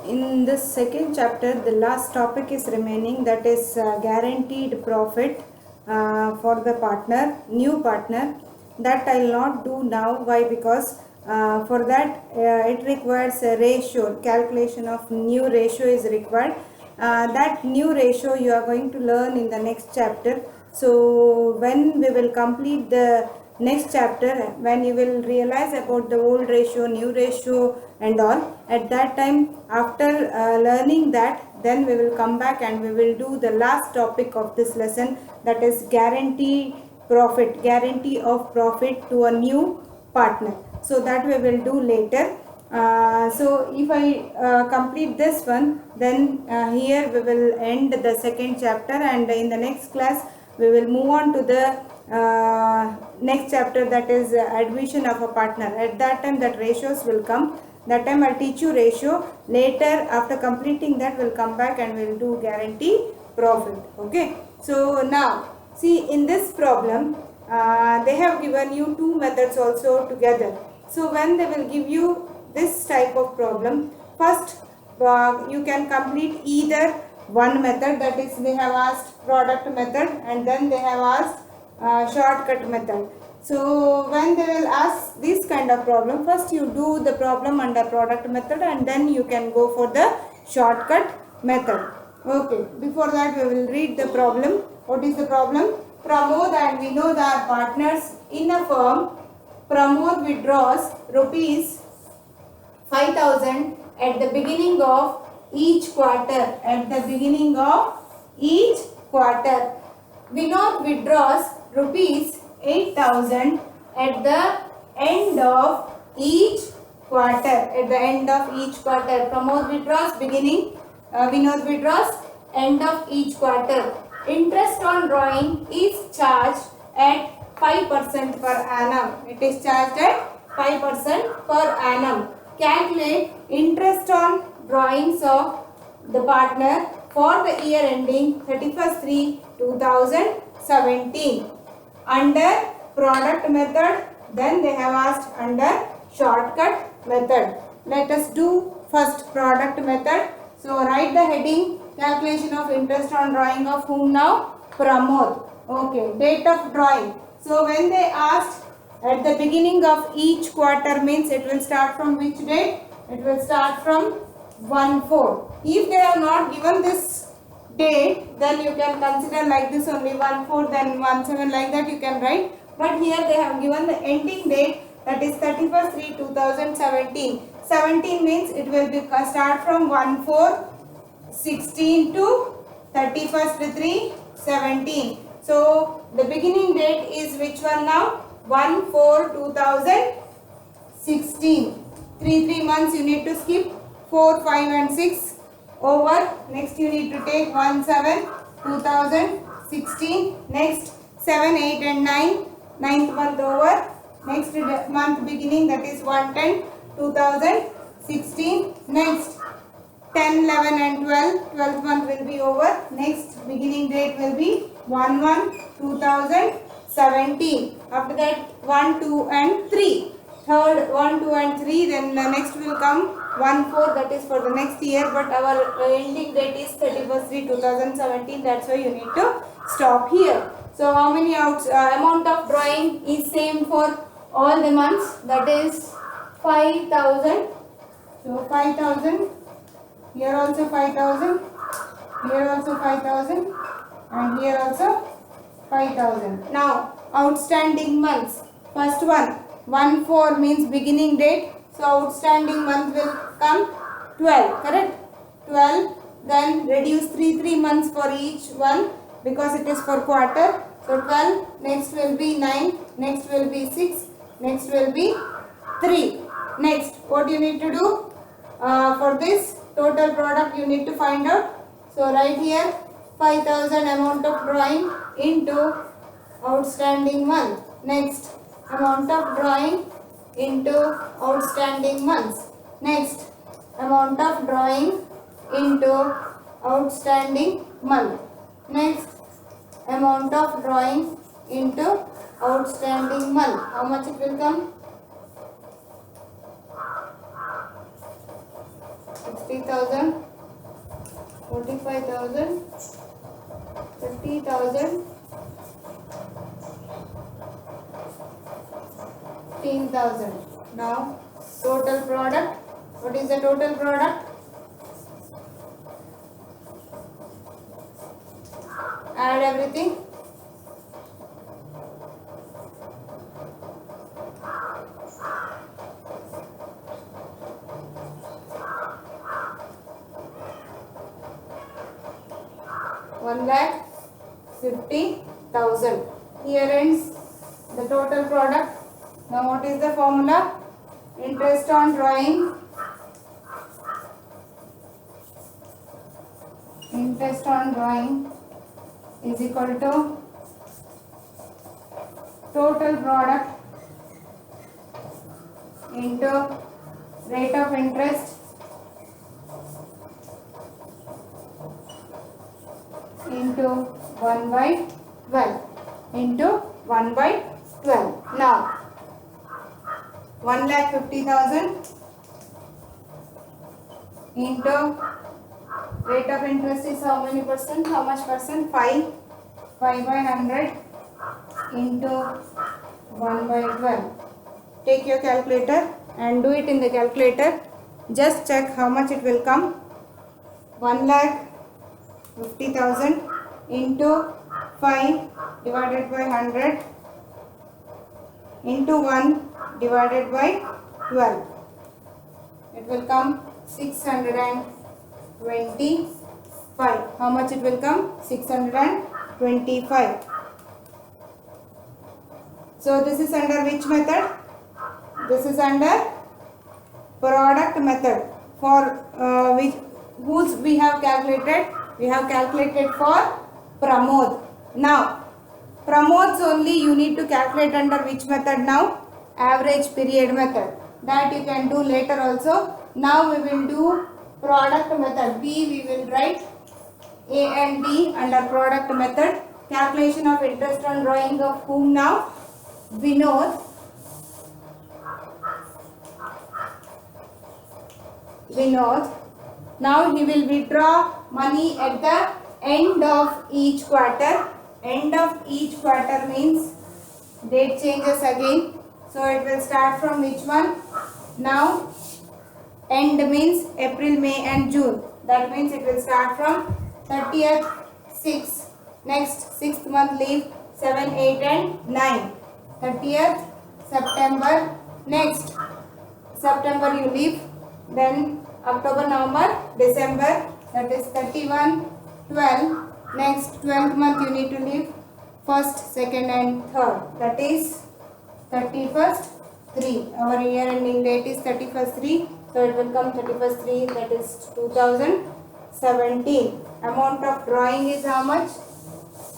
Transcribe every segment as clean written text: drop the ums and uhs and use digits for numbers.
in this second chapter, the last topic is remaining, that is guaranteed profit for the partner, new partner. That I will not do now. Why? Because for that it requires a ratio, calculation of new ratio is required. That new ratio you are going to learn in the next chapter. So when we will complete the next chapter, when you will realize about the old ratio, new ratio and all, at that time, after learning that, then we will come back and we will do the last topic of this lesson, that is guarantee profit, guarantee of profit to a new partner. So that we will do later. So if I complete this one, then here we will end the second chapter, and in the next class we will move on to the next chapter, that is admission of a partner. At that time that ratios will come. That time I'll teach you ratio. Later, after completing that, we'll come back and we'll do guarantee profit. Okay. So now see, in this problem they have given you two methods also together. So when they will give you this type of problem, first you can complete either one method, that is they have asked product method, and then they have asked shortcut method. So when they will ask this kind of problem, first you do the problem under product method and then you can go for the shortcut method. Okay, before that we will read the problem. What is the problem? Pramod and Vinod are partners in a firm. Pramod withdraws rupees 5,000 at the beginning of each quarter. At the beginning of each quarter. Vinod withdraws rupees 8,000 at the end of each quarter. At the end of each quarter. Pramod withdraws beginning, Vinod withdraws end of each quarter. Interest on drawing is charged at 5% per annum. It is charged at 5% per annum. Calculate interest on drawings of the partner for the year ending 31st/3/2017 under product method. Then they have asked under shortcut method. Let us do first product method. So write the heading, calculation of interest on drawing of whom now? Pramod. Okay, date of drawing. So when they asked at the beginning of each quarter, means it will start from which date? It will start from 1/4. If they have not given this date, then you can consider like this only, 1/4, then 1/7, like that you can write. But here they have given the ending date, that is 31st/3/2017. 17 means it will be start from 1/4/16 to 31st/3/17. So the beginning date is which one now? 1/4/2016. 3 months you need to skip. 4, 5 and 6 over. Next you need to take 1/7/2016. Next 7, 8 and 9. 9th month over. Next month beginning, that is 1/10/2016. Next 10, 11 and 12. 12th month will be over. Next beginning date will be 1/1/2017. After that 1, 2 and 3. Third 1, 2 and 3. Then the next will come 1/4, that is for the next year, but our ending date is 31st/3/2017. That's why you need to stop here. So how many amount of drawing is same for all the months? That is 5,000. So 5,000. Here also 5,000. Here also 5,000. And here also 5,000. Now outstanding months. First one 1/4 means beginning date. So outstanding month will come 12. Correct? 12. Then reduce 3 months for each one because it is for quarter. So 12. Next will be 9. Next will be 6. Next will be 3. Next, what you need to do for this total product, you need to find out. So write here 5,000 amount of drawing into outstanding month. Next, amount of drawing into outstanding months. Next, amount of drawing into outstanding month. Next, amount of drawing into outstanding month. How much it will come? 60,000, 45,000, 50,000, 15,000. Now total product. What is the total product? Add everything. One lakh 50,000. Here ends the total product. Now what is the formula? Interest on drawing. Interest on drawing is equal to total product into rate of interest into 1 by 12 into 1 by 12. Now 1,50,000 into rate of interest is how many percent? How much percent? 5. 5 by 100 into 1 by 12. Take your calculator and do it in the calculator. Just check how much it will come. 1,50,000 into 5 divided by 100 into 1 divided by 12. It will come 625. How much it will come? 625. So this is under which method? This is under product method. For whose we have calculated? We have calculated for Pramod. Now Pramod's only you need to calculate under which method now? Average period method. That you can do later also. Now we will do product method. B we will write A and B under product method. Calculation of interest on drawing of whom now? Vinod. Now he will withdraw money at the end of each quarter. End of each quarter means date changes again. So it will start from which one? Now end means April, May and June. That means it will start from 30th 6. Next 6th month leave 7, 8 and 9. 30th September. Next September you leave. Then October, November, December. That is 31, 12. Next 12th month you need to leave 1st, 2nd and 3rd. That is 31st 3. Our year ending date is 31st 3. So it will come 31st 3, that is 2017. Amount of drawing is how much?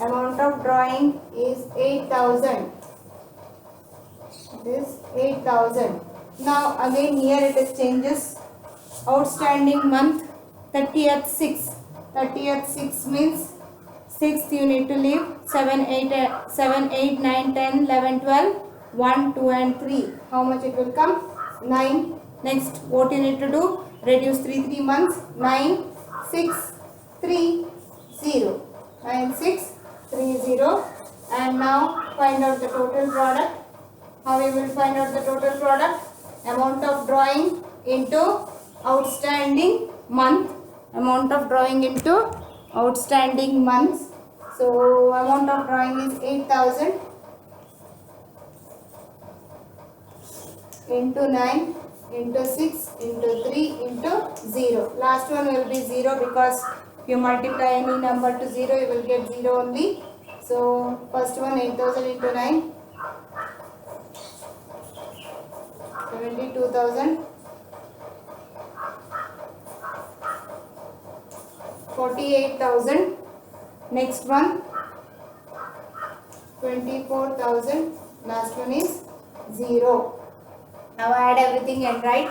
Amount of drawing is 8,000. It is 8,000. Now again here it is changes. Outstanding month 30th 6. 30th 6 means 6th you need to leave 7, 8, 9, 10, 11, 12, 1, 2 and 3. How much it will come? 9. Next what you need to do? Reduce 3 months. 9, 6, 3, 0. 9, 6, 3, 0. And now find out the total product. How we will find out the total product? Amount of drawing into outstanding month. Amount of drawing into outstanding months. So amount of drawing is 8,000 into 9 into 6 into 3 into 0. Last one will be 0 because if you multiply any number to 0 you will get 0 only. So first one 8,000 into 9. 72,000. 48,000. Next one 24,000. Last one is 0. Now add everything and write.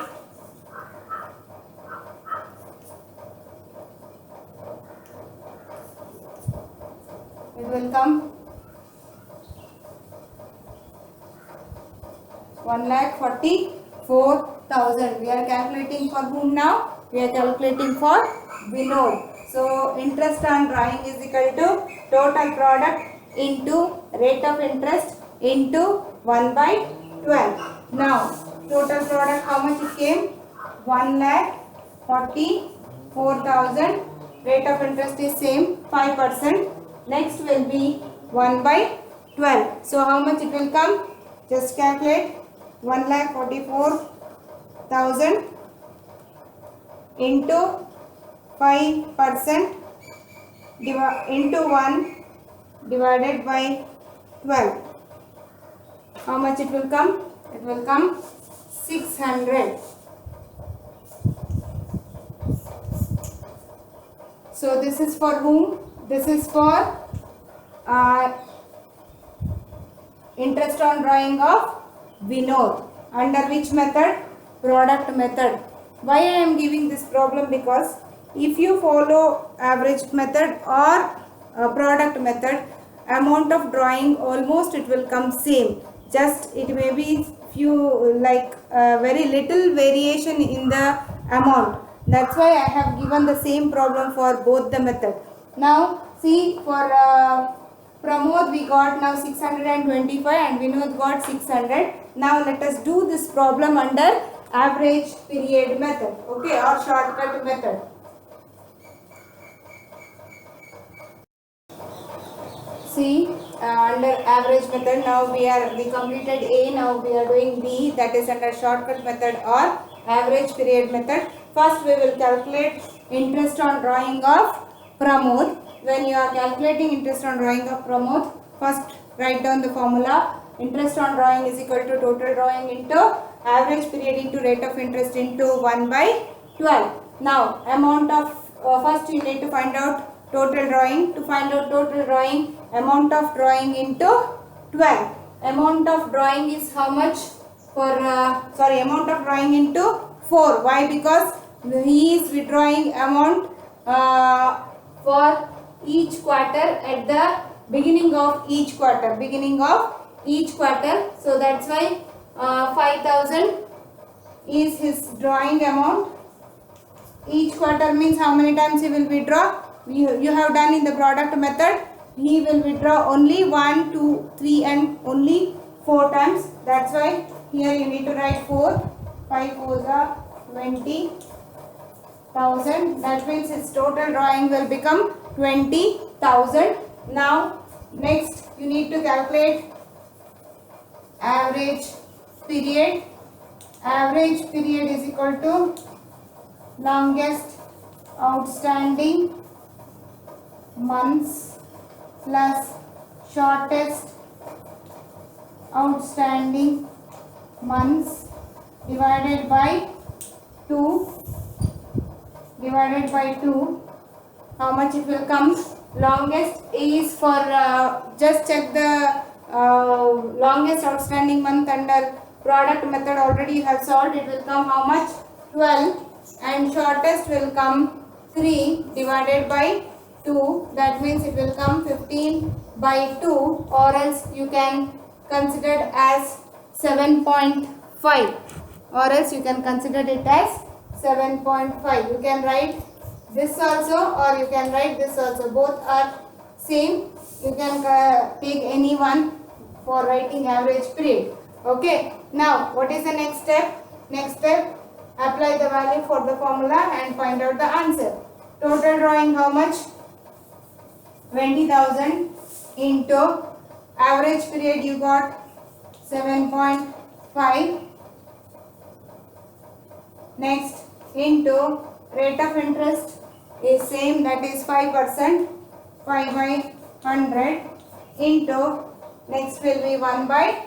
It will come 1,44,000. We are calculating for whom now? We are calculating for Vinod. So interest on drawing is equal to total product into rate of interest into 1 by 12. Now total product how much it came? 1,44,000. Rate of interest is same 5%. Next will be 1 by 12. So how much it will come? Just calculate. 1,44,000 into 5% into 1 divided by 12. How much it will come? It will come 600. So this is for whom? This is for interest on drawing of Vinod. Under which method? Product method. Why I am giving this problem? Because if you follow average method or product method, amount of drawing almost it will come same. Just it may be few very little variation in the amount. That's why I have given the same problem for both the method. Now see, for Pramod we got now 625 and Vinod got 600. Now let us do this problem under average period method, okay, or shortcut method. See, under average method now we completed A, now we are doing B, that is under shortcut method or average period method. First we will calculate interest on drawing of Pramod. When you are calculating interest on drawing of Pramod, first write down the formula. Interest on drawing is equal to total drawing into average period into rate of interest into 1 by 12. Now amount of, first you need to find out total drawing. To find out total drawing, amount of drawing into 12. Amount of drawing is how much? For amount of drawing into 4. Why? Because he is withdrawing amount for each quarter at the beginning of each quarter. So that's why 5,000 is his drawing amount. Each quarter means how many times he will withdraw? You have done in the product method. He will withdraw only 1, 2, 3 and only 4 times. That's why here you need to write 4. 5 4s are 20,000. That means his total drawing will become 20,000. Now next you need to calculate average period. Average period is equal to longest outstanding months plus shortest outstanding months divided by 2. How much it will come? Longest is for just check the longest outstanding month under product method already you have solved. It will come how much? 12. And shortest will come 3 divided by 2. That means it will come 15 by 2, or else you can consider it as 7.5. You can write this also or you can write this also. Both are same. You can take any one for writing average period. Okay. Now what is the next step? Next step, apply the value for the formula and find out the answer. Total drawing how much? 20,000 into average period you got 7.5. Next into rate of interest is same, that is 5%, 5 by 100 into next will be 1 by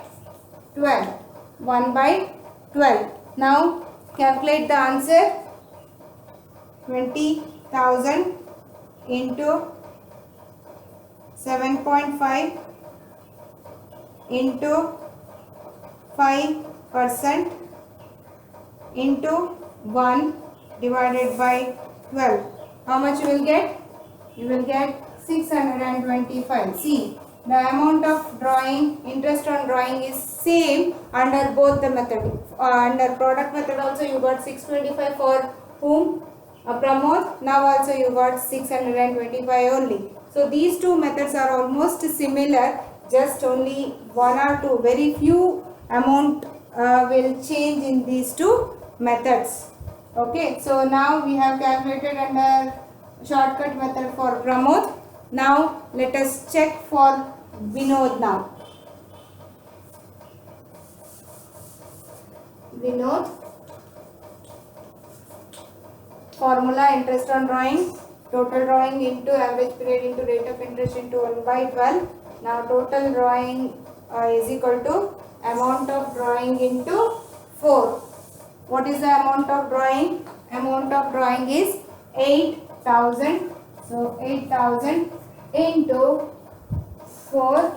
12. Now calculate the answer. 20,000 into 7.5 into 5% into 1 divided by 12. How much you will get? You will get 625. See, the amount of drawing, interest on drawing is same under both the method. Under product method also you got 625 for whom? Pramod, now also you got 625 only. So these two methods are almost similar, just only one or two, very few amount will change in these two methods. Okay, so now we have calculated under shortcut method for Pramod. Now let us check for Vinod now. Vinod. Formula: interest on drawing, total drawing into average period into rate of interest into 1 by 12. Now total drawing is equal to amount of drawing into 4. What is the amount of drawing? Amount of drawing is 8,000. So 8,000 into 4.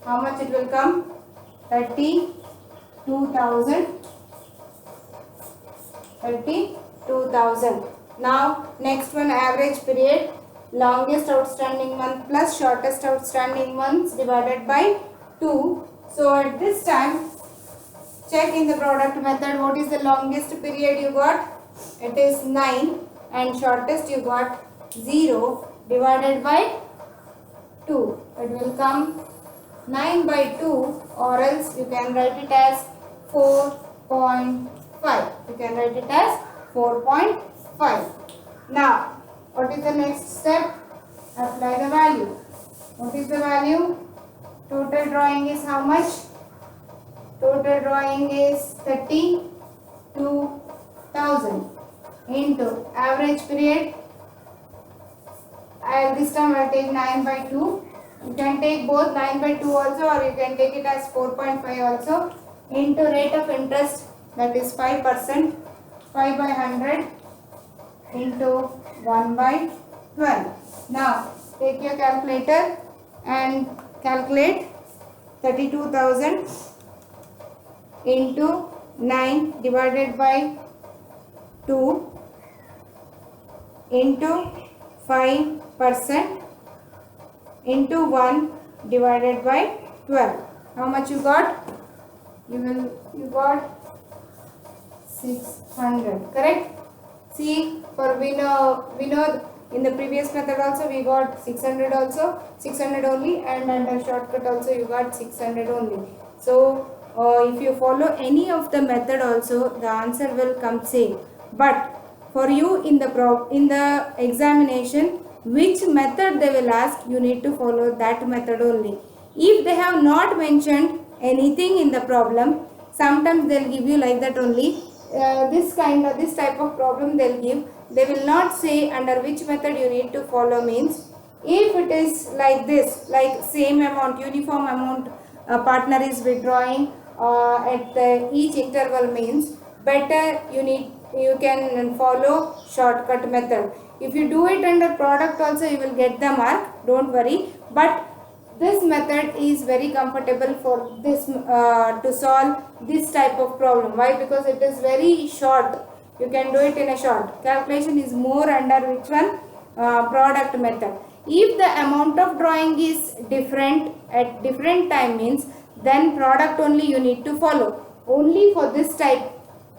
How much it will come? 32,000. 32,000. Now next one, average period, longest outstanding month plus shortest outstanding months divided by 2. So at this time, check in the product method what is the longest period you got. It is 9 and shortest you got 0 divided by 2. It will come 9 by 2, or else you can write it as 4.5. You can write it as 4.5. Now, what is the next step? Apply the value. What is the value? Total drawing is how much? Total drawing is 32,000 into average period. This time I will take 9 by 2. You can take both 9 by 2 also, or you can take it as 4.5 also, into rate of interest, that is 5%, 5 by 100 into 1 by 12. Now take your calculator and calculate 32,000 into 9 divided by 2 into 5% into 1 divided by 12. How much you got? You got 600, correct? See, for Vinod, in the previous method also we got 600 also, 600 only, and under shortcut also you got 600 only. So if you follow any of the method also, the answer will come same. But for you in the examination, which method they will ask, you need to follow that method only. If they have not mentioned anything in the problem, sometimes they will give you like that only. This type of problem they will give. They will not say under which method you need to follow. Means if it is like this, like same amount, uniform amount partner is withdrawing at each interval, means better you can follow shortcut method. If you do it under product also, you will get the mark, don't worry. But this method is very comfortable for this to solve this type of problem. Why? Because it is very short. You can do it in a short. Calculation is more under which one? Product method. If the amount of drawing is different at different time, means then product only you need to follow. Only for this type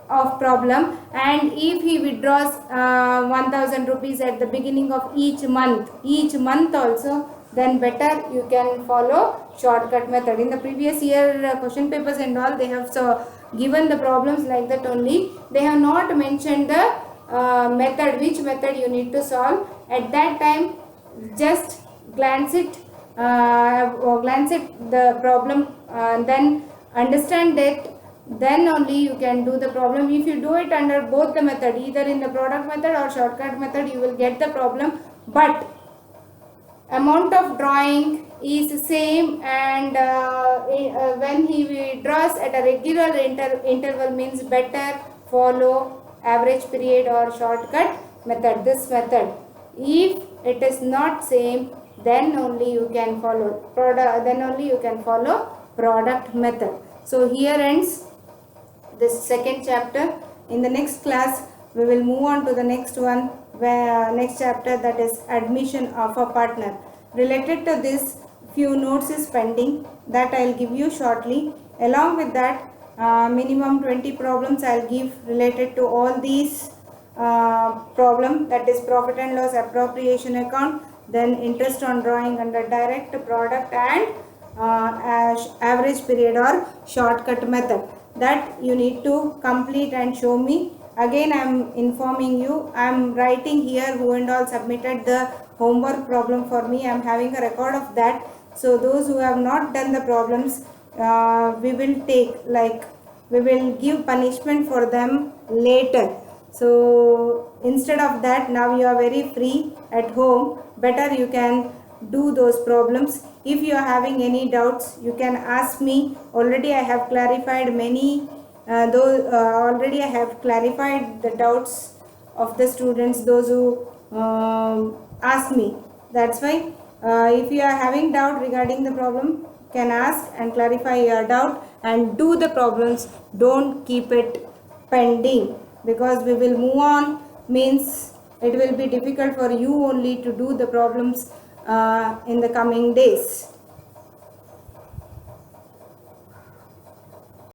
of problem. And if he withdraws 1000 rupees at the beginning of each month also, then better you can follow shortcut method. In the previous year question papers and all, they have given the problems like that only. They have not mentioned the method, which method you need to solve. At that time, just glance it the problem, then understand it, then only you can do the problem. If you do it under both the method, either in the product method or shortcut method, you will get the problem. But amount of drawing is same, and when he withdraws at a regular interval, means better follow average period or shortcut method, this method. If it is not same, then only you can follow product method. So here ends this second chapter. In the next class we will move on to the next one, where next chapter, that is admission of a partner. Related to this, few notes is pending, that I will give you shortly. Along with that, minimum 20 problems I will give related to all these problem, that is profit and loss appropriation account, then interest on drawing under direct product, and average period or shortcut method, that you need to complete and show me. Again, I am informing you, I am writing here who and all submitted the homework problem for me. I am having a record of that. So those who have not done the problems, we will take, like, we will give punishment for them later. So instead of that, now you are very free at home, better you can do those problems. If you are having any doubts, you can ask me. Already I have clarified many, already I have clarified the doubts of the students, those who ask me. That's why if you are having doubt regarding the problem, can ask and clarify your doubt and do the problems. Don't keep it pending, because we will move on, means it will be difficult for you only to do the problems in the coming days.